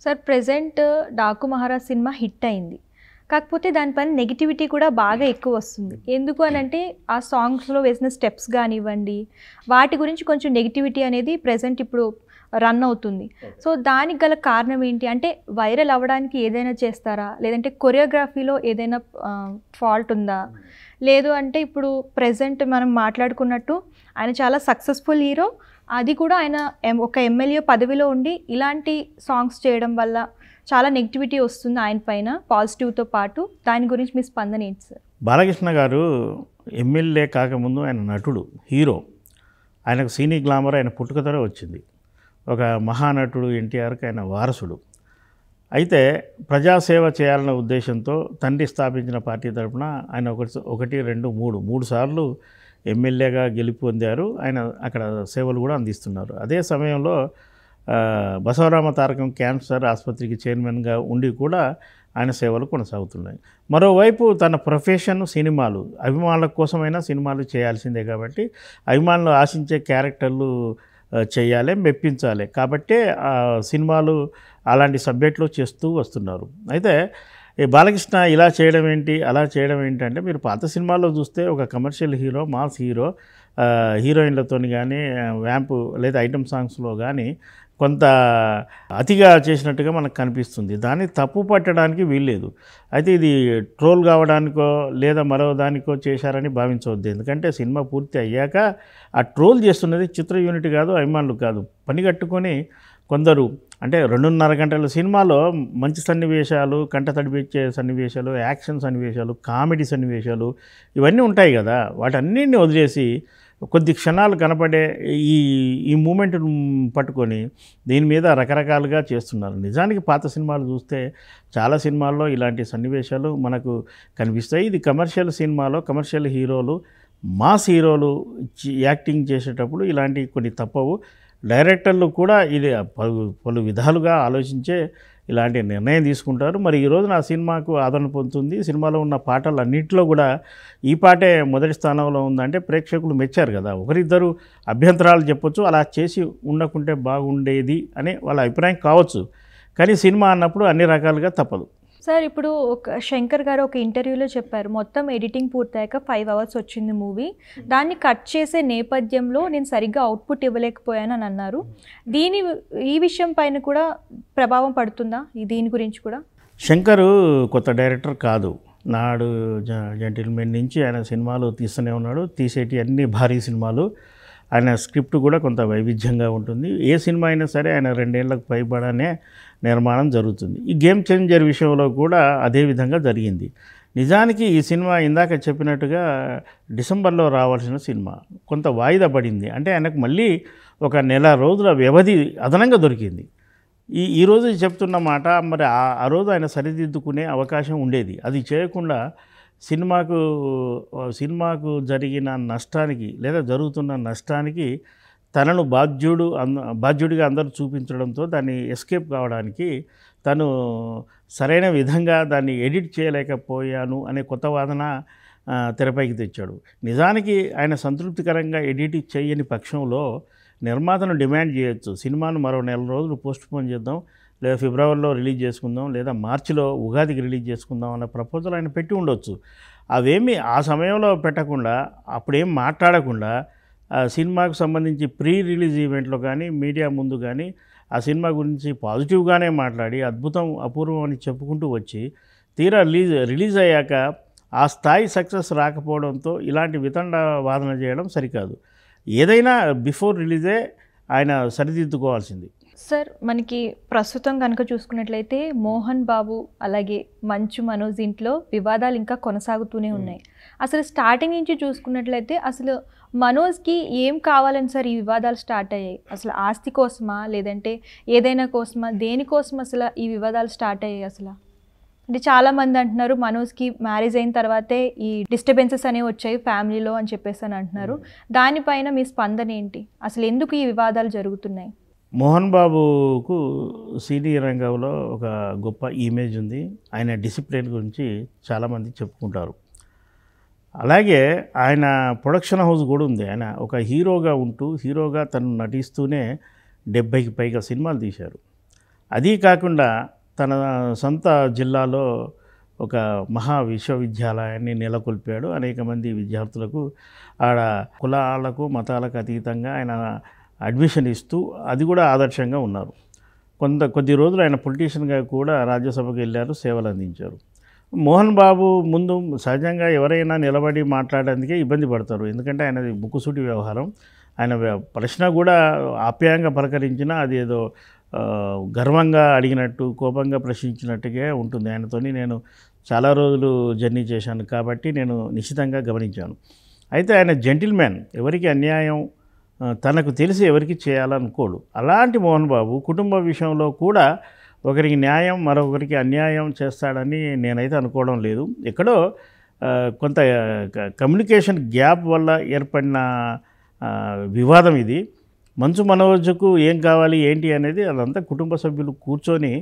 Sir present 'Daaku Maharaj' cinema hit అయింది. కాకపోతే దానిపైన నెగటివిటీ కూడా బాగా ఎక్కువ వస్తుంది. ఎందుకు అనంటే ఆ సాంగ్స్‌లో వేసిన స్టెప్స్ గానివ్వండి, వాటి గురించి కొంచెం నెగటివిటీ అనేది ప్రెజెంట్ ఇప్పుడు రన్ అవుతుంది. సో దానికి గల కారణం ఏంటి? అంటే వైరల్ అవ్వడానికి ఏదైనా చేస్తారా? లేదంటే కొరియోగ్రఫీలో ఏదైనా ఫాల్ట్ ఉందా? లేదు అంటే ఇప్పుడు ప్రెజెంట్ మనం మాట్లాడుకున్నట్టు ఆయన చాలా సక్సెస్‌ఫుల్ హీరో. అది కూడా ఆయన ఒక ఎమ్మెల్యే పదవిలో ఉండి ఇలాంటి సాంగ్స్ చేయడం వల్ల చాలా నెగటివిటీ వస్తుంది ఆయన పైన పాజిటివ్‌తో పాటు. దాని గురించి మీ స్పందన ఏంటి సార్? బాలకృష్ణ గారు ఎమ్మెల్యే కాకముందు ఆయన నటుడు, హీరో. ఆయనకు సినీ గ్లామర్ ఆయన పుట్టుకతోనే వచ్చింది. ఒక మహానటుడు ఎన్టీఆర్కి ఆయన వారసుడు. అయితే ప్రజాసేవ చేయాలన్న ఉద్దేశంతో తండ్రి స్థాపించిన పార్టీ తరఫున ఆయన ఒకటి రెండు మూడు సార్లు ఎమ్మెల్యేగా గెలుపు పొందారు. ఆయన అక్కడ సేవలు కూడా అందిస్తున్నారు. అదే సమయంలో బసవరామ తారకం క్యాన్సర్ ఆసుపత్రికి చైర్మన్గా ఉండి కూడా ఆయన సేవలు కొనసాగుతున్నాయి. మరోవైపు తన ప్రొఫెషన్ సినిమాలు, అభిమానుల కోసమైనా సినిమాలు చేయాల్సిందే కాబట్టి అభిమానులు ఆశించే క్యారెక్టర్లు చేయాలి, మెప్పించాలి కాబట్టే సినిమాలు అలాంటి సబ్జెక్టులు చేస్తూ వస్తున్నారు. అయితే ఈ బాలకృష్ణ ఇలా చేయడం ఏంటి, అలా చేయడం ఏంటి అంటే, మీరు పాత సినిమాల్లో చూస్తే ఒక కమర్షియల్ హీరో, మాస్ హీరో హీరోయిన్లతో కానీ వ్యాంపు లేదా ఐటమ్ సాంగ్స్లో కానీ కొంత అతిగా చేసినట్టుగా మనకు కనిపిస్తుంది. దాన్ని తప్పు పట్టడానికి వీల్లేదు. అయితే ఇది ట్రోల్ కావడానికో లేదా మరో దానికో చేశారని భావించవద్దు. ఎందుకంటే సినిమా పూర్తి అయ్యాక ఆ ట్రోల్ చేస్తున్నది చిత్ర యూనిట్ కాదు, అభిమానులు కాదు. పని కట్టుకొని కొందరు అంటే 2.5 గంటల సినిమాలో మంచి సన్నివేశాలు, కంట తడిపించే సన్నివేశాలు, యాక్షన్ సన్నివేశాలు, కామెడీ సన్నివేశాలు ఇవన్నీ ఉంటాయి కదా. వాటన్నిటిని వదిలేసి కొద్ది క్షణాలు కనపడే ఈ మూమెంట్ను పట్టుకొని దీని మీద రకరకాలుగా చేస్తున్నారు. నిజానికి పాత సినిమాలు చూస్తే చాలా సినిమాల్లో ఇలాంటి సన్నివేశాలు మనకు కనిపిస్తాయి. ఇది కమర్షియల్ సినిమాలో కమర్షియల్ హీరోలు, మాస్ హీరోలు యాక్టింగ్ చేసేటప్పుడు ఇలాంటివి కొన్ని తప్పవు. డైరెక్టర్లు కూడా ఇది పలు విధాలుగా ఆలోచించే ఇలాంటి నిర్ణయం తీసుకుంటారు. మరి ఈ రోజున ఆ సినిమాకు ఆదరణ పొందుతుంది. సినిమాలో ఉన్న పాటలు అన్నింటిలో కూడా ఈ పాటే మొదటి స్థానంలో ఉందంటే ప్రేక్షకులు మెచ్చారు కదా. ఒకరిద్దరు అభ్యంతరాలు చెప్పొచ్చు, అలా చేసి ఉండకుంటే బాగుండేది అనే వాళ్ళ అభిప్రాయం కావచ్చు. కానీ సినిమా అన్నప్పుడు అన్ని రకాలుగా తప్పదు. సార్ ఇప్పుడు శంకర్ గారు ఒక ఇంటర్వ్యూలో చెప్పారు, మొత్తం ఎడిటింగ్ పూర్తయ్యాక 5 అవర్స్ వచ్చింది మూవీ, దాన్ని కట్ చేసే నేపథ్యంలో నేను సరిగ్గా అవుట్పుట్ ఇవ్వలేకపోయాను అని అన్నారు. ఈ విషయం పైన కూడా ప్రభావం పడుతుందా? దీని గురించి కూడా శంకరు కొత్త డైరెక్టర్ కాదు. నాడు జెంటిల్మెన్ నుంచి ఆయన సినిమాలు తీస్తూనే ఉన్నాడు. తీసేటి అన్ని భారీ సినిమాలు. ఆయన స్క్రిప్ట్ కూడా కొంత వైవిధ్యంగా ఉంటుంది. ఏ సినిమా అయినా సరే ఆయన 2 ఏళ్లకు పైబడనే నిర్మాణం జరుగుతుంది. ఈ గేమ్ చేంజర్ విషయంలో కూడా అదే విధంగా జరిగింది. నిజానికి ఈ సినిమా ఇందాక చెప్పినట్టుగా డిసెంబర్లో రావాల్సిన సినిమా కొంత వాయిదా పడింది. అంటే ఆయనకు మళ్ళీ ఒక నెల రోజుల వ్యవధి అదనంగా దొరికింది. ఈరోజు చెప్తున్న మాట మరి ఆ రోజు ఆయన సరిదిద్దుకునే అవకాశం ఉండేది. అది చేయకుండా సినిమాకు జరిగిన నష్టానికి లేదా జరుగుతున్న నష్టానికి తనను బాధ్యుడిగా అందరూ చూపించడంతో దాన్ని ఎస్కేప్ కావడానికి తను సరైన విధంగా దాన్ని ఎడిట్ చేయలేకపోయాను అనే కొత్త వాదన తెరపైకి తెచ్చాడు. నిజానికి ఆయన సంతృప్తికరంగా ఎడిట్ చేయని పక్షంలో నిర్మాతను డిమాండ్ చేయొచ్చు, సినిమాను మరో నెల రోజులు పోస్ట్పోన్ చేద్దాం, లేదా ఫిబ్రవరిలో రిలీజ్ చేసుకుందాం, లేదా మార్చిలో ఉగాదికి రిలీజ్ చేసుకుందాం అన్న ప్రపోజల్ ఆయన పెట్టి ఉండొచ్చు. అవేమీ ఆ సమయంలో పెట్టకుండా, అప్పుడేం మాట్లాడకుండా సినిమాకు సంబంధించి ప్రీ రిలీజ్ ఈవెంట్లో కానీ మీడియా ముందు కానీ ఆ సినిమా గురించి పాజిటివ్గానే మాట్లాడి అద్భుతం, అపూర్వం అని చెప్పుకుంటూ వచ్చి తీరా రిలీజ్ అయ్యాక ఆ స్థాయి సక్సెస్ రాకపోవడంతో ఇలాంటి వితండ వాదన చేయడం సరికాదు. ఏదైనా బిఫోర్ రిలీజే ఆయన సరిదిద్దుకోవాల్సింది. సార్ మనకి ప్రస్తుతం కనుక చూసుకున్నట్లయితే మోహన్ బాబు అలాగే మంచు మనోజ్ ఇంట్లో వివాదాలు ఇంకా కొనసాగుతూనే ఉన్నాయి. అసలు స్టార్టింగ్ నుంచి చూసుకున్నట్లయితే అసలు మనోజ్కి ఏం కావాలని సార్ ఈ వివాదాలు స్టార్ట్ అయ్యాయి? అసలు ఆస్తి కోసమా లేదంటే ఏదైనా కోసమా, దేనికోసం అసలు ఈ వివాదాలు స్టార్ట్ అయ్యాయి? అసలు అంటే చాలామంది అంటున్నారు మనోజ్కి మ్యారేజ్ అయిన తర్వాతే ఈ డిస్టర్బెన్సెస్ అనేవి వచ్చాయి ఫ్యామిలీలో అని చెప్పేసి అని అంటున్నారు. దానిపైన మీ స్పందన ఏంటి? అసలు ఎందుకు ఈ వివాదాలు జరుగుతున్నాయి? మోహన్ బాబుకు సినీ రంగంలో ఒక గొప్ప ఇమేజ్ ఉంది. ఆయన డిసిప్లిన్ గురించి చాలామంది చెప్పుకుంటారు. అలాగే ఆయన ప్రొడక్షన్ హౌస్ కూడా ఉంది. ఆయన ఒక హీరోగా ఉంటూ హీరోగా తను నటిస్తూనే 70కి పైగా సినిమాలు తీశారు. అదీ కాకుండా తన సొంత జిల్లాలో ఒక మహా విశ్వవిద్యాలయాన్ని నెలకొల్పాడు. అనేక మంది విద్యార్థులకు ఆడ కులాలకు మతాలకు అతీతంగా ఆయన అడ్మిషన్ ఇస్తూ అది కూడా ఆదర్శంగా ఉన్నారు. కొద్ది రోజులు ఆయన పొలిటీషియన్గా కూడా రాజ్యసభకు వెళ్ళారు, సేవలు అందించారు. మోహన్ బాబు ముందు సహజంగా ఎవరైనా నిలబడి మాట్లాడేందుకే ఇబ్బంది పడతారు. ఎందుకంటే ఆయనది ముక్కుసూటి వ్యవహారం. ఆయన ప్రశ్న కూడా ఆప్యాయంగా పలకరించినా అది ఏదో గర్వంగా అడిగినట్టు, కోపంగా ప్రశ్నించినట్టుగా ఉంటుంది. ఆయనతోని నేను చాలా రోజులు జర్నీ చేశాను కాబట్టి నేను నిశ్చితంగా గమనించాను. అయితే ఆయన జెంటిల్మ్యాన్, ఎవరికి అన్యాయం తనకు తెలిసి ఎవరికి చేయాలనుకోడు. అలాంటి మోహన్ బాబు కుటుంబ విషయంలో కూడా ఒకరికి న్యాయం మరొకరికి అన్యాయం చేస్తాడని నేనైతే అనుకోవడం లేదు. ఎక్కడో కొంత కమ్యూనికేషన్ గ్యాప్ వల్ల ఏర్పడిన వివాదం ఇది. మంచు మనోజ్కు ఏం కావాలి ఏంటి అనేది అదంతా కుటుంబ సభ్యులు కూర్చొని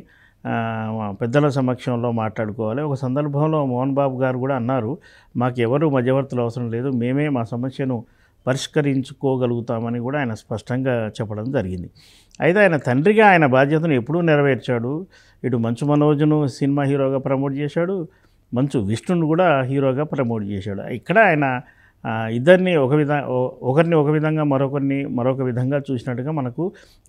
పెద్దల సమక్షంలో మాట్లాడుకోవాలి. ఒక సందర్భంలో మోహన్ బాబు గారు కూడా అన్నారు, మాకు ఎవరు మధ్యవర్తులు అవసరం లేదు, మేమే మా సమస్యను పరిష్కరించుకోగలుగుతామని కూడా ఆయన స్పష్టంగా చెప్పడం జరిగింది. అయితే ఆయన తండ్రిగా ఆయన బాధ్యతను ఎప్పుడూ నెరవేర్చాడు. ఇటు మంచు మనోజ్ను సినిమా హీరోగా ప్రమోట్ చేశాడు, మంచు విష్ణును కూడా హీరోగా ప్రమోట్ చేశాడు. ఇక్కడ ఆయన ఇద్దరిని ఒకరిని ఒక విధంగా మరొకరిని మరొక విధంగా చూసినట్టుగా మనకు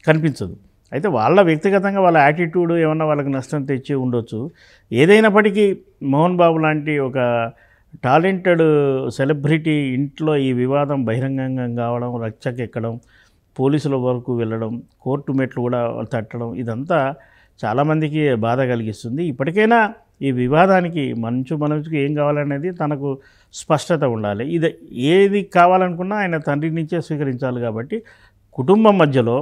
కనిపించదు. అయితే వాళ్ళ వ్యక్తిగతంగా వాళ్ళ యాటిట్యూడ్ ఏమన్నా వాళ్ళకి నష్టం తెచ్చి ఉండొచ్చు. ఏదైనప్పటికీ మోహన్ బాబు లాంటి ఒక టాలెంటెడ్ సెలబ్రిటీ ఇంట్లో ఈ వివాదం బహిరంగంగా కావడం, రచ్చకెక్కడం, పోలీసుల వరకు వెళ్ళడం, కోర్టు మెట్లు కూడా తట్టడం, ఇదంతా చాలామందికి బాధ కలిగిస్తుంది. ఇప్పటికైనా ఈ వివాదానికి మంచు మనోజ్కి ఏం కావాలనేది తనకు స్పష్టత ఉండాలి. ఇది ఏది కావాలనుకున్నా ఆయన తండ్రి నుంచే స్వీకరించాలి. కాబట్టి కుటుంబం మధ్యలో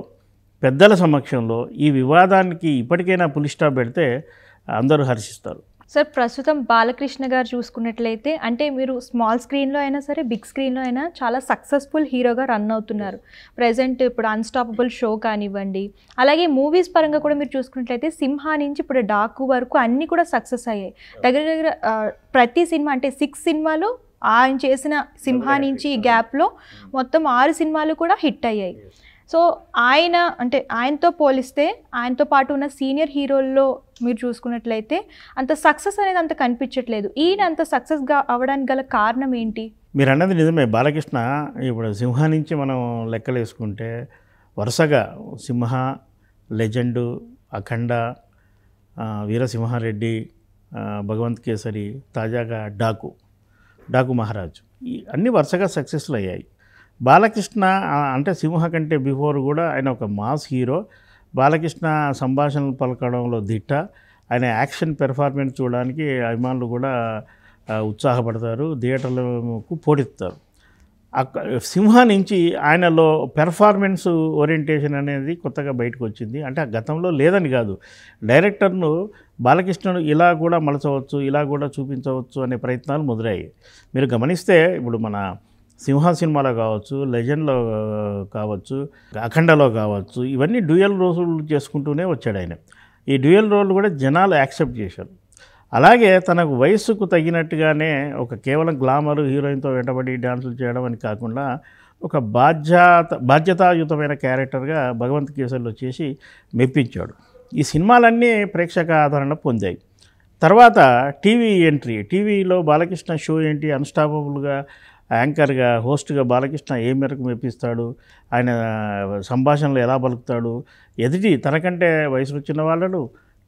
పెద్దల సమక్షంలో ఈ వివాదానికి ఇప్పటికైనా పులి స్టాప్ పెడితే అందరూ హర్షిస్తారు. సార్, ప్రస్తుతం బాలకృష్ణ గారు చూసుకున్నట్లయితే అంటే మీరు స్మాల్ స్క్రీన్లో అయినా సరే బిగ్ స్క్రీన్లో అయినా చాలా సక్సెస్ఫుల్ హీరోగా రన్ అవుతున్నారు. ప్రజెంట్ ఇప్పుడు అన్స్టాపబుల్ షో కానివ్వండి, అలాగే మూవీస్ పరంగా కూడా మీరు చూసుకున్నట్లయితే సింహా నుంచి ఇప్పుడు డాకు వరకు అన్నీ కూడా సక్సెస్ అయ్యాయి. దగ్గర దగ్గర ప్రతి సినిమా అంటే 6 సినిమాలు ఆయన చేసిన సింహా నుంచి ఈ గ్యాప్లో మొత్తం 6 సినిమాలు కూడా హిట్ అయ్యాయి. సో ఆయనతో పోలిస్తే ఆయనతో పాటు ఉన్న సీనియర్ హీరోల్లో మీరు చూసుకున్నట్లయితే అంత సక్సెస్ అనేది అంత కనిపించట్లేదు. ఈయన అంత సక్సెస్గా అవ్వడానికి గల కారణం ఏంటి? మీరు అన్నది నిజమే. బాలకృష్ణ ఇప్పుడు సింహ నుంచి మనం లెక్కలు వేసుకుంటే వరుసగా సింహ, లెజెండు, అఖండ, వీరసింహారెడ్డి, భగవంత్ కేసరి, తాజాగా డాకు మహారాజ్, అన్నీ వరుసగా సక్సెస్ఫుల్ అయ్యాయి. బాలకృష్ణ అంటే సింహ కంటే బిఫోర్ కూడా ఆయన ఒక మాస్ హీరో. బాలకృష్ణ సంభాషణలు పలకడంలో దిట్ట. ఆయన యాక్షన్ పెర్ఫార్మెన్స్ చూడడానికి అభిమానులు కూడా ఉత్సాహపడతారు, థియేటర్లకు పోటెత్తారు. సింహ నుంచి ఆయనలో పెర్ఫార్మెన్స్ ఓరియంటేషన్ అనేది కొత్తగా బయటకు వచ్చింది. అంటే గతంలో లేదని కాదు, డైరెక్టర్ను బాలకృష్ణను ఇలా కూడా మలచవచ్చు, ఇలా కూడా చూపించవచ్చు అనే ప్రయత్నాలు మొదలయ్యాయి. మీరు గమనిస్తే ఇప్పుడు మన సింహ సినిమాలో కావచ్చు, లెజెండ్లో కావచ్చు, అఖండలో కావచ్చు, ఇవన్నీ డ్యూయల్ రోల్లు చేసుకుంటూనే వచ్చాడు ఆయన. ఈ డ్యూయల్ రోల్ కూడా జనాలు యాక్సెప్ట్ చేశారు. అలాగే తనకు వయస్సుకు తగినట్టుగానే ఒక కేవలం గ్లామర్ హీరోయిన్తో వెంటబడి డ్యాన్సులు చేయడం అని కాకుండా ఒక బాధ్యతాయుతమైన క్యారెక్టర్గా భగవంత్ కేసరిలో చేసి మెప్పించాడు. ఈ సినిమాలన్నీ ప్రేక్షక ఆదరణ పొందాయి. తర్వాత టీవీ ఎంట్రీ, టీవీలో బాలకృష్ణ షో ఏంటి, అన్స్టాపబుల్గా యాంకర్గా హోస్ట్గా బాలకృష్ణ ఏ మేరకు మెప్పిస్తాడు, ఆయన సంభాషణలు ఎలా పలుకుతాడు, ఎదుటి తనకంటే వయసులో చిన్న వాళ్ళను,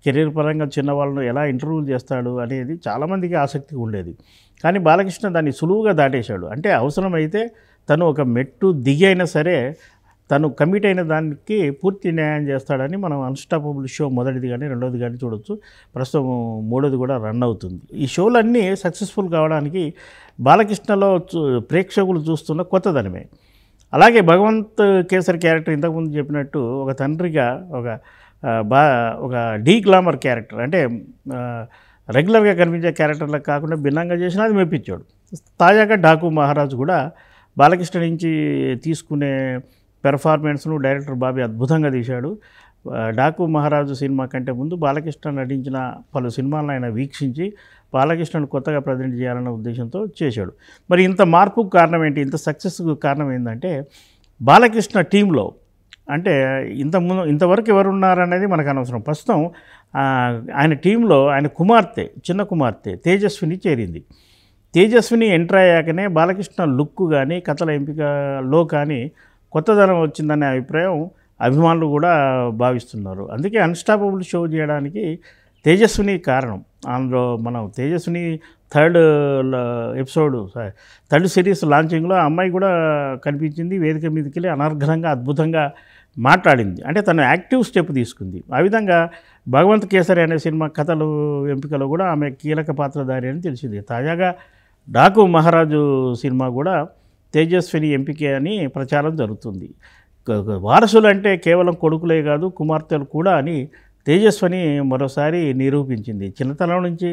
కెరీర్ పరంగా చిన్నవాళ్ళను ఎలా ఇంటర్వ్యూలు చేస్తాడు అనేది చాలామందికి ఆసక్తి ఉండేది. కానీ బాలకృష్ణ దాన్ని సులువుగా దాటేశాడు. అంటే అవసరమైతే తను ఒక మెట్టు దిగి అయినా సరే తను కమిట్ అయిన దానికి పూర్తి న్యాయం చేస్తాడని మనం అన్స్టాపబుల్ షో మొదటిది కానీ రెండవది కానీ చూడొచ్చు. ప్రస్తుతం మూడోది కూడా రన్ అవుతుంది. ఈ షోలన్నీ సక్సెస్ఫుల్ కావడానికి బాలకృష్ణలో ప్రేక్షకులు చూస్తున్న కొత్తదనమే. అలాగే భగవంత్ కేసరి క్యారెక్టర్ ఇంతకుముందు చెప్పినట్టు ఒక తండ్రిగా ఒక డీ గ్లామర్ క్యారెక్టర్, అంటే రెగ్యులర్గా కనిపించే క్యారెక్టర్లకు కాకుండా భిన్నంగా చేసినా అది మెప్పించాడు. తాజాగా డాకు మహారాజ్ కూడా బాలకృష్ణ నుంచి తీసుకునే పెర్ఫార్మెన్స్ను డైరెక్టర్ బాబీ అద్భుతంగా తీశాడు. డాకు మహారాజు సినిమా కంటే ముందు బాలకృష్ణ నటించిన పలు సినిమాలను ఆయన వీక్షించి బాలకృష్ణను కొత్తగా ప్రజెంట్ చేయాలన్న ఉద్దేశంతో చేశాడు. మరి ఇంత మార్పుకు కారణం ఏంటి, ఇంత సక్సెస్కు కారణం ఏంటంటే బాలకృష్ణ టీంలో అంటే ఇంతవరకు ఎవరున్నారనేది మనకు అనవసరం. ప్రస్తుతం ఆయన టీంలో ఆయన కుమార్తె, చిన్న కుమార్తె తేజస్విని చేరింది. తేజస్విని ఎంటర్ అయ్యాకనే బాలకృష్ణ లుక్ కానీ కథల ఎంపికలో కానీ కొత్తదనం వచ్చిందనే అభిప్రాయం అభిమానులు కూడా భావిస్తున్నారు. అందుకే అన్స్టాపబుల్ షో చేయడానికి తేజస్విని కారణం. అందులో మనం తేజస్విని థర్డ్ సిరీస్ లాంచింగ్లో ఆ అమ్మాయి కూడా కనిపించింది. వేదిక మీదకి వెళ్ళి అనర్ఘనంగా అద్భుతంగా మాట్లాడింది. అంటే తను యాక్టివ్ స్టెప్ తీసుకుంది. ఆ విధంగా భగవంత్ కేసరి అనే సినిమా కథలు ఎంపికలో కూడా ఆమె కీలక పాత్రధారి అని తెలిసింది. తాజాగా డాకు మహారాజు సినిమా కూడా తేజస్విని ఎంపికే అని ప్రచారం జరుగుతుంది. వారసులు అంటే కేవలం కొడుకులే కాదు కుమార్తెలు కూడా అని తేజస్విని మరోసారి నిరూపించింది. చిన్నతనం నుంచి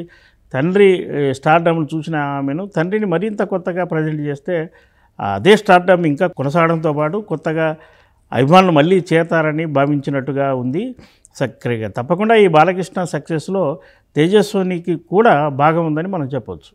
తండ్రి స్టార్డమ్ను చూసిన ఆమెను తండ్రిని మరింత కొత్తగా ప్రజెంట్ చేస్తే అదే స్టార్డమ్ ఇంకా కొనసాగడంతో పాటు కొత్తగా అభిమానులు మళ్ళీ చేతారని భావించినట్టుగా ఉంది. తప్పకుండా ఈ బాలకృష్ణ సక్సెస్లో తేజస్వినికి కూడా భాగం ఉందని మనం చెప్పవచ్చు.